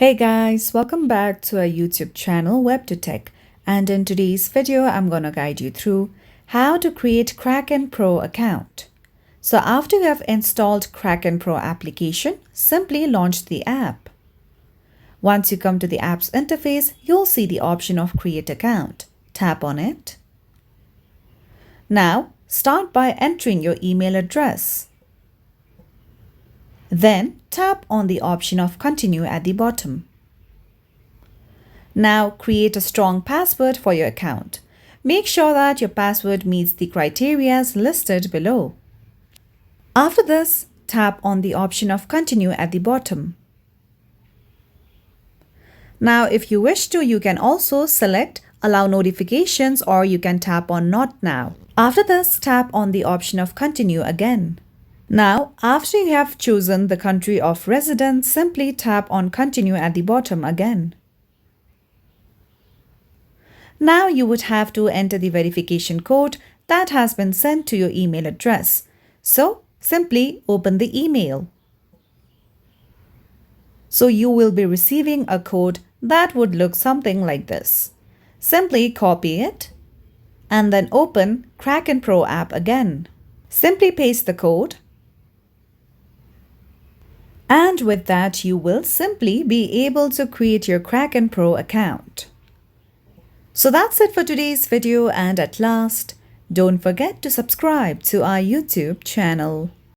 Hey guys, welcome back to our YouTube channel WebToTech, and in today's video I'm going to guide you through how to create Kraken Pro account. So after you have installed Kraken Pro application, simply launch the app. Once you come to the app's interface, you'll see the option of create account. Tap on it. Now start by entering your email address. Then tap on the option of continue at the bottom. Now create a strong password for your account. Make sure that your password meets the criteria listed below. After this, tap on the option of continue at the bottom. Now if you wish to, you can also select allow notifications, or you can tap on not now. After this, tap on the option of continue again. Now, after you have chosen the country of residence, simply tap on continue at the bottom again. Now you would have to enter the verification code that has been sent to your email address. So simply open the email. So you will be receiving a code that would look something like this. Simply copy it and then open Kraken Pro app again. Simply paste the code. And with that, you will simply be able to create your Kraken Pro account. So that's it for today's video, and at last, don't forget to subscribe to our YouTube channel.